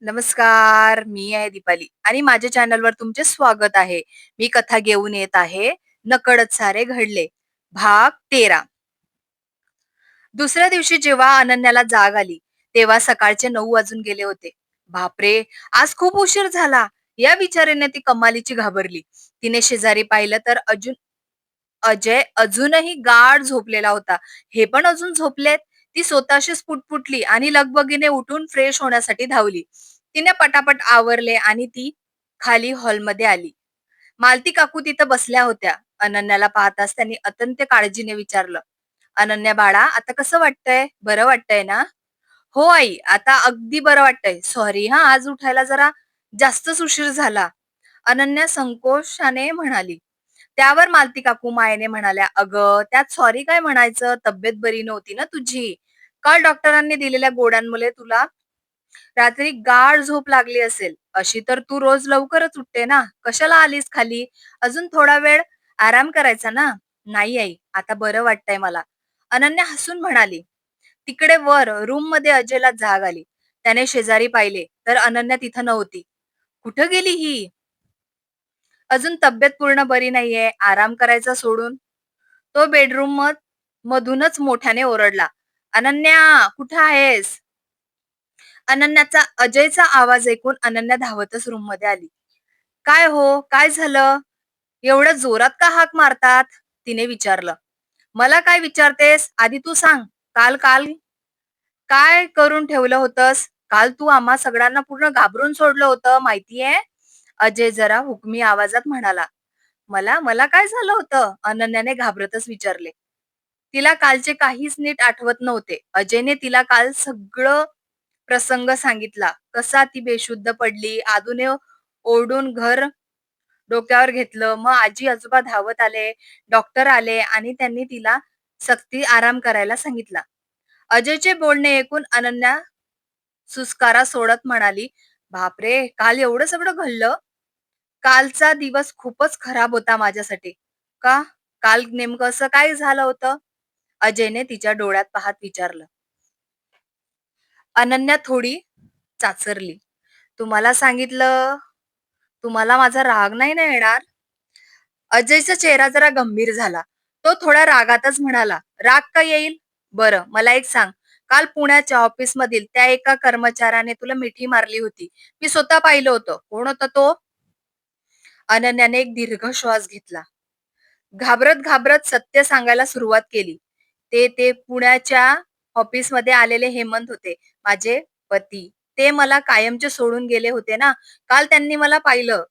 नमस्कार, मी आहे दीपाली आणि माझ्या चॅनलवर तुमचे स्वागत आहे. मी कथा घेऊन येत आहे, नकळत सारे घडले, भाग 13. दुसऱ्या दिवशी जेव्हा अनन्याला जाग आली, तेव्हा सकाळचे 9 वाजून गेले होते. बापरे! आज खूप उशीर झाला. या विचाराने ती कमालीची घाबरली. तिने शेजारी पाहिलं तर अजय अजूनही गाढ झोपलेला होता. हे पण अजून झोपलेत? ती स्वतःशीच पुटपुटली आणि लगबगीने उठून फ्रेश होण्यासाठी धावली. तिने पटापट आवरले आणि ती खाली हॉलमध्ये आली. मालती काकू तिथं बसल्या होत्या. अनन्याला पाहताच त्यांनी अत्यंत काळजीने विचारलं, "अनन्या बाळा, आता कसं वाटतंय? बरं वाटतंय ना?" "हो आई, आता अगदी बरं वाटतंय. सॉरी हां, आज उठायला जरा जास्तच उशीर झाला." अनन्या संकोचाने म्हणाली. त्यावर मालती काकू मायेने म्हणाल्या, "अगं, त्यात सॉरी काय म्हणायचं? तब्येत बरी नव्हती ना तुझी. काल डॉक्टरांनी दिलेल्या गोळ्यांमुळे तुला रात्री गाढ झोप लागली असेल. अशी तर तू रोज लवकरच उठते ना. कशाला आलीस खाली? अजून थोडा वेळ आराम करायचा ना." "नाही आई, आता बरं वाटतंय मला." अनन्या हसून म्हणाली. तिकडे वर रूम मध्ये अजयला जाग आली. त्याने शेजारी पाहिले तर अनन्या तिथं नव्हती. कुठं गेली ही? अजून तब्येत पूर्ण बरी नाहीये, आराम करायचा सोडून. तो बेडरूम मधूनच मोठ्याने ओरडला, "अनन्या, कुठं आहेस?" अजयचा आवाज ऐकून अनन्या धावतच रूम मध्ये आली. "काय हो, काय झालं? एवढ्या जोरात का हाक मारतात?" तिने विचारलं. "मला काय विचारतेस? आधी तू सांग. काल काल काय करून ठेवलं होतंस? काल तू आम्हा सगळ्यांना पूर्ण घाबरून सोडलं होतं, माहितीये?" अजय जरा हुकमी आवाजात म्हणाला. "मला मला काय झालं होतं?" अनन्याने घाबरतच विचारले. तिला कालचे काहीच नीट आठवत नव्हते. अजयने तिला काल सगळं प्रसंग सांगितला. कसा ती बेशुद्ध पडली, आदूने ओरडून घर डोक्यावर घेतलं. मग आजी-आजोबा धावत आले, डॉक्टर आले आणि त्यांनी तिला सक्ती आराम करायला सांगितला. अजयचे बोलणे ऐकून अनन्या सुस्कारा सोडत म्हणाली, "बापरे! काल एवढं सगळं घडलं? कालचा दिवस खूपच खराब होता माझ्यासाठी." "का? काल नेमकं असं काय झालं होतं?" अजयने तिच्या डोळ्यात पाहत विचारलं. अनन्या थोडी चाचरली. "तुम्हाला सांगितलं, तुम्हाला माझा राग नाही ना येणार?" अजयचा चेहरा जरा गंभीर झाला. तो थोड्या रागातच म्हणाला, "राग का येईल? बरं, मला एक सांग. काल पुण्याच्या ऑफिसमधील त्या एका कर्मचाऱ्याने तुला मिठी मारली होती. मी स्वतः पाहिलं होतं. कोण होता तो?" अनन्याने एक दीर्घ श्वास घेतला. घाबरत घाबरत सत्य सांगायला सुरुवात केली. ते पुण्याच्या ऑफिसमध्ये आलेले हेमंत होते, माझे पती. ते मला कायमचे सोडून गेले होते ना. काल त्यांनी मला पाहिलं.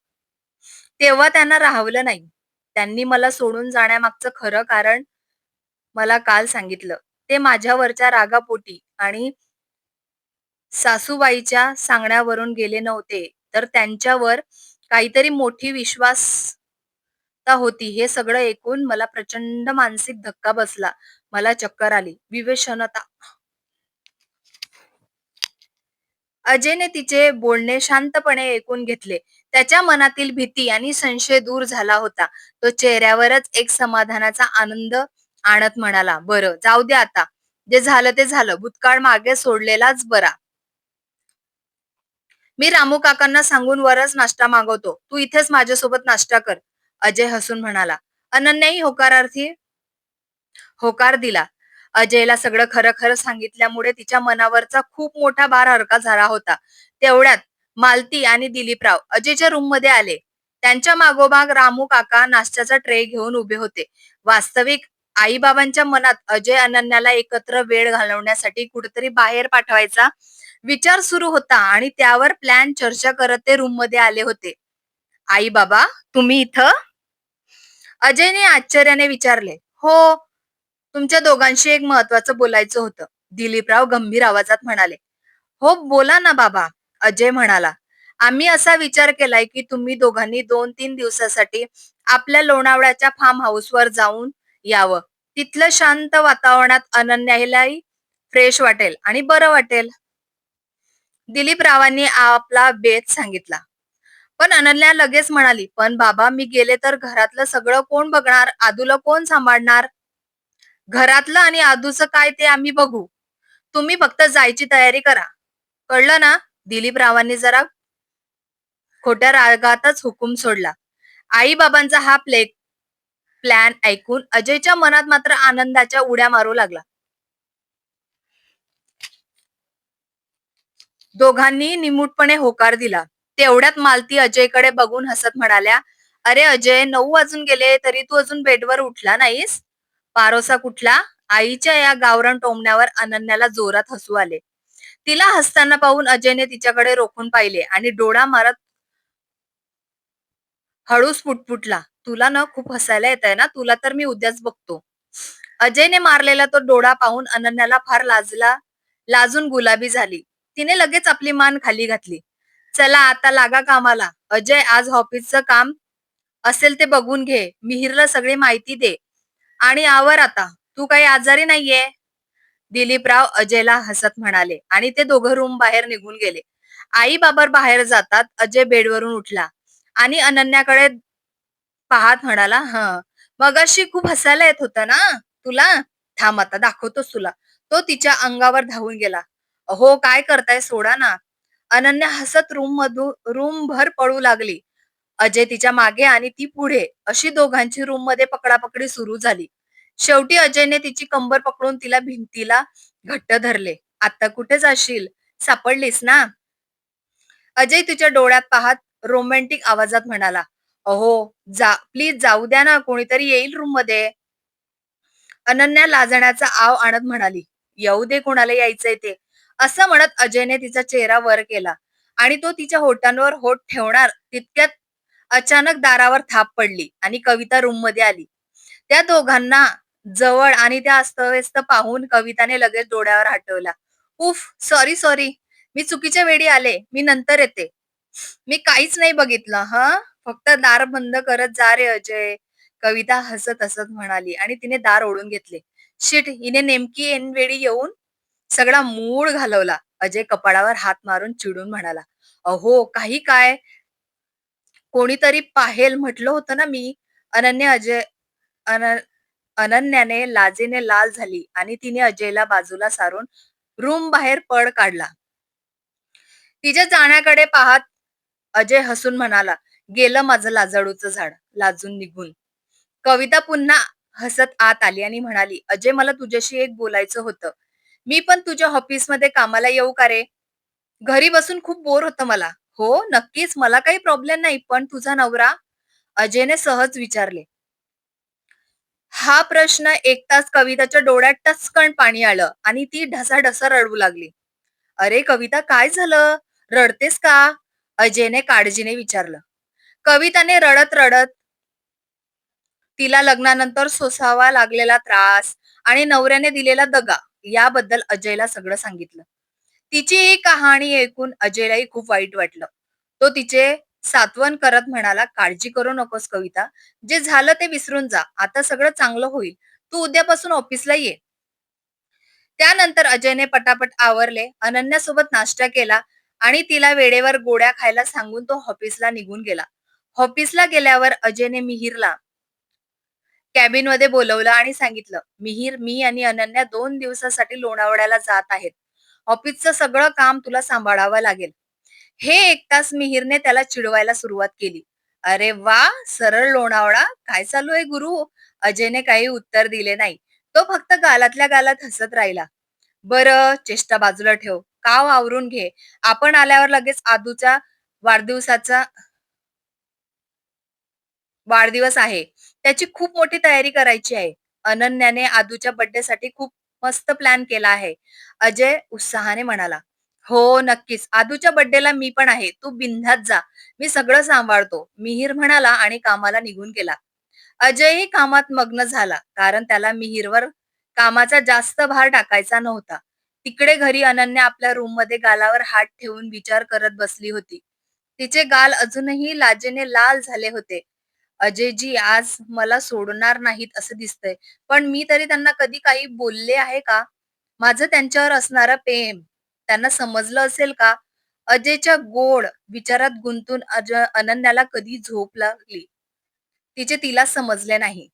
तेव्हा त्यांना राहवलं नाही. त्यांनी मला सोडून जाण्यामागचं खरं कारण मला काल सांगितलं. ते माझ्यावरच्या रागापोटी आणि सासूबाईच्या सांगण्यावरून गेले नव्हते, तर त्यांच्यावर काहीतरी मोठी विश्वासता होती. हे सगळं ऐकून मला प्रचंड मानसिक धक्का बसला. मला चक्कर आली. विवेचनता. अजयने तिचे बोलणे शांतपणे ऐकून घेतले. त्याच्या मनातील भीती आणि संशय दूर झाला होता. तो चेहऱ्यावरच एक समाधानाचा आनंद आणत म्हणाला, "बरं, जाऊ दे आता. जे झालं ते झालं. भूतकाळ मागे सोडलेलाच बरा. मी रामू काकांना सांगून वरच नाश्ता मागवतो. तू इथेच माझ्यासोबत नाश्ता कर." अजय हसून म्हणाला. अनन्याही होकारार्थी होकार दिला. अजयला सगळं खरं खरं सांगितल्यामुळे तिच्या मनावरचा खूप मोठा भार हलका झाला होता. तेवढ्यात मालती आणि दिलीपराव अजयच्या रूम मध्ये आले. त्यांच्या मागोमाग रामू काका नाश्त्याचा ट्रे घेऊन उभे होते. वास्तविक आईबाबांच्या मनात अजय अनन्याला एकत्र वेळ घालवण्यासाठी कुठेतरी बाहेर पाठवायचा विचार सुरू होता आणि त्यावर प्लॅन चर्चा करत ते रूम मध्ये आले होते. "आई बाबा, तुम्ही इथं?" अजयने आश्चर्याने विचारले. "हो, तुमच्या दोघांशी एक महत्वाचं बोलायचं होतं." दिलीपराव गंभीर आवाजात म्हणाले. "हो, बोला ना बाबा." अजय म्हणाला. "आम्ही असा विचार केलाय की तुम्ही दोघांनी 2-3 दिवसासाठी आपल्या लोणावळ्याच्या फार्म हाऊसवर जाऊन यावं. तिथलं शांत वातावरणात अनन्यालाही फ्रेश वाटेल आणि बरं वाटेल." दिलीपरावांनी आपला बेत सांगितला. पण अनन्या लगेच म्हणाली, "पण बाबा, मी गेले तर घरातलं सगळं कोण बघणार? आदूला कोण सांभाळणार?" "घरातलं आणि आदूचं काय ते आम्ही बघू. तुम्ही फक्त जायची तयारी करा. कळलं ना?" दिलीपरावांनी जरा खोट्या रागातच हुकूम सोडला. आई-बाबांचा हा प्लॅन ऐकून अजयच्या मनात मात्र आनंदाच्या उड्या मारू लागला. दोघांनी निमूटपणे होकार दिला. तेवढ्यात मालती अजयकडे बघून हसत म्हणाल्या, "अरे अजय, 9 वाजून गेले तरी तू अजून बेडवर उठला नाहीस? पारोसा कुठला?" आईच्या या गावरान टोमण्यावर अनन्याला जोरात हसू आले. तिला हसताना पाहून अजयने तिच्याकडे रोखून पाहिले आणि डोळा मारत हळूच पुटपुटला, "तुला ना खूप हसायला येतंय ना? तुला तर मी उद्याच बघतो." अजयने मारलेला तो डोळा पाहून अनन्याला फार लाजून गुलाबी झाली. तिने लगेच आपली मान खाली घातली. "चला आता लागा कामाला. अजय, आज ऑफिसचं काम असेल ते बघून घे. मिहिरला सगळी माहिती दे आणि आवर आता. तू काही आजारी नाहीये." दिलीपराव अजयला हसत म्हणाले आणि ते दोघं रूम बाहेर निघून गेले. आई बाबा बाहेर जातात. अजय बेडवरून उठला आणि अनन्याकडे पाहत म्हणाला, "हं, मगाशी खूप हसायला येत होतं ना तुला? थांब आता दाखवतोच तुला." तो तिच्या अंगावर धावून गेला. "अहो, काय करताय? सोडा ना." अनन्या हसत रूम भर पळू लागली. अजय तिच्या मागे आणि ती पुढे, अशी दोघांची रूम मध्ये पकडापकडी सुरू झाली. शेवटी अजयने तिची कंबर पकडून तिला भिंतीला घट्ट धरले. "आता कुठे जाशील? सापडलीस ना?" अजय तिच्या डोळ्यात पाहत रोमॅन्टिक आवाजात म्हणाला, "अहो, प्लीज जाऊ द्या ना, कोणीतरी येईल रूम मध्ये." अनन्या लाजण्याचा आव आणत म्हणाली, "येऊ दे, कोणाला यायचंय ते." असं म्हणत अजयने तिचा चेहरा वर केला आणि तो तिच्या होटांवर होठ ठेवणार तितक्यात अचानक दारावर थाप पडली आणि कविता रूम मध्ये आली. त्या दोघांना जवळ आणि त्या अस्तव्यस्त पाहून कविताने लगेच डोळ्यावर हटवला. "उफ, सॉरी सॉरी, मी चुकीच्या वेळी आले. मी नंतर येते." "मी काहीच नाही बघितलं हं. फक्त दार बंद करत जा रे अजय." कविता हसत हसत म्हणाली आणि तिने दार ओढून घेतले. "शिट, हिने नेमकी ऐनवेळी येऊन सगळा मूड घालवला." अजय कपाळावर हात मारून चिडून म्हणाला, "अहो, काही काय, कोणीतरी पाहेल म्हटलं होतं ना मी." अनन्या अजय अन अनन्याने लाजेने लाल झाली आणि तिने अजयला बाजूला सारून रूम बाहेर पळ काढला. तिच्या जाण्याकडे पाहत अजय हसून म्हणाला, "गेलं माझं लाजाळूचं झाड." लाजून निघून कविता पुन्हा हसत आत आली आणि म्हणाली, "अजय, मला तुझ्याशी एक बोलायचं होतं. मी पण तुझ्या ऑफिसमध्ये कामाला येऊ का रे? घरी बसून खूप बोर होतं मला." "हो, नक्कीच, मला काही प्रॉब्लेम नाही. पण तुझा नवरा?" अजयने सहज विचारले. हा प्रश्न ऐकताच कविताच्या डोळ्यात टचकन पाणी आलं आणि ती ढसाढसा रडू लागली. "अरे कविता, काय झालं? रडतेस का?" अजयने काळजीने विचारलं. कविताने रडत रडत तिला लग्नानंतर सोसावा लागलेला त्रास आणि नवऱ्याने दिलेला दगा याबद्दल अजयला सगळं सांगितलं. तिची ही कहाणी ऐकून अजयलाही खूप वाईट वाटलं. तो तिचे सांत्वन करत म्हणाला, "काळजी करू नकोस कविता. जे झालं ते विसरून जा. आता सगळं चांगलं होईल. तू उद्यापासून ऑफिसला ये." त्यानंतर अजयने पटापट आवरले, अनन्यासोबत नाश्ता केला आणि तिला वेळेवर गोळ्या खायला सांगून तो ऑफिसला निघून गेला. ऑफिसला गेल्यावर अजयने मिहिरला कॅबिनमध्ये बोलवलं आणि सांगितलं, "मिहिर, मी आणि अनन्या 2 दिवसासाठी लोणावळ्याला जात आहेत. ऑफिसचं सगळं काम तुला सांभाळावं लागेल." हे ऐकताच मिहिरने त्याला चिडवायला सुरुवात केली. "अरे वा, सरळ लोणावळा? काय चालू आहे गुरु?" अजयने काही उत्तर दिले नाही. तो फक्त गालातल्या गालात हसत राहिला. "बरं, चेष्टा बाजूला ठेव. काम आवरून घे. आपण आल्यावर लगेच आदूचा वाढदिवसाचा वाढदिवस आहे. त्याची खूप मोठी तयारी करायची आहे." अनन्याने आदूच्या बर्थडेसाठी खूप मस्त प्लॅन केला आहे. अजय उत्साहाने म्हणाला. "हो, नक्कीच. आदूच्या बर्थडेला मी पण आहे. तू बिनधास्त जा. मी सगळं सांभाळतो." मिहिर म्हणाला आणि कामाला निघून गेला. अजयही कामात मग्न झाला, कारण त्याला मिहिरवर कामाचा जास्त भार टाकायचा नव्हता. तिकडे घरी अनन्या आपल्या रूममध्ये गालावर हात ठेवून विचार करत बसली होती. तिचे गाल अजूनही लाजेने लाल झाले होते. "अजयजी आज मला सोडणार नाहीत असं दिसतंय. पण मी तरी त्यांना कधी काही बोलले आहे का? माझं त्यांच्यावर असणारं प्रेम त्यांना समजलं असेल का?" अजयच्या गोड विचारात गुंतून अनन्याला कधी झोप लागली, तिचे तिला समजले नाही.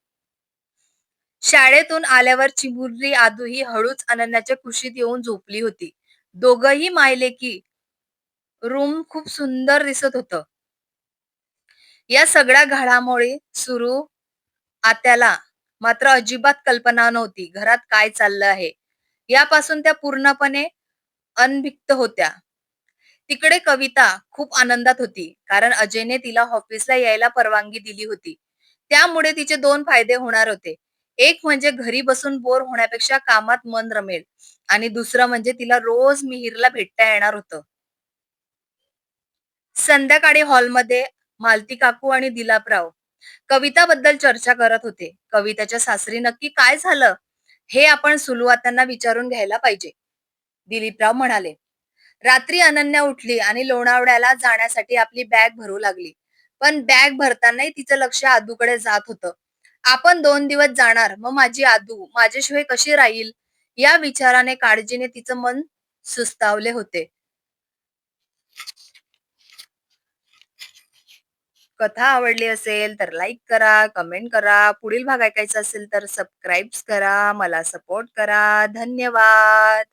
शाळेतून आल्यावर चिमुरडी आदू ही हळूच अनन्याच्या कुशीत येऊन झोपली होती. दोघंही मायलेकी रूम खूप सुंदर दिसत होतं. या सगळ्या घडामोडी सुरू आत्याला मात्र अजिबात कल्पना नव्हती घरात काय चाललं आहे. यापासून त्या पूर्णपणे अनभिज्ञ होत्या. तिकडे कविता खूप आनंदात होती, कारण अजयने तिला ऑफिसला यायला परवानगी दिली होती. त्यामुळे तिचे 2 फायदे होणार होते. एक म्हणजे घरी बसून बोर होण्यापेक्षा कामात मन रमेल आणि दुसरं म्हणजे तिला रोज मिहिरला भेटता येणार होतं. संध्याकाळी हॉलमध्ये मालती काकू आणि दिलापराव कविताबद्दल चर्चा करत होते. कविताच्या सासरी नक्की काय झालं, हे आपण सुलवातांना विचारून घ्यायला पाहिजे, दिलीपराव म्हणाले. रात्री अनन्या उठली आणि लोणावळ्याला जाण्यासाठी आपली बॅग भरू लागली. पण बॅग भरतानाही तिचं लक्ष आदूकडे जात होतं. आपण 2 दिवस जाणार, मग माझी आदू माझ्याशिवाय कशी राहील? या विचाराने काळजीने तिचं मन सुस्तावले होते. कथा आवडली असेल तर लाईक करा, कमेंट करा. पुढील भाग ऐकायचा असेल तर सबस्क्राईब करा. मला सपोर्ट करा. धन्यवाद.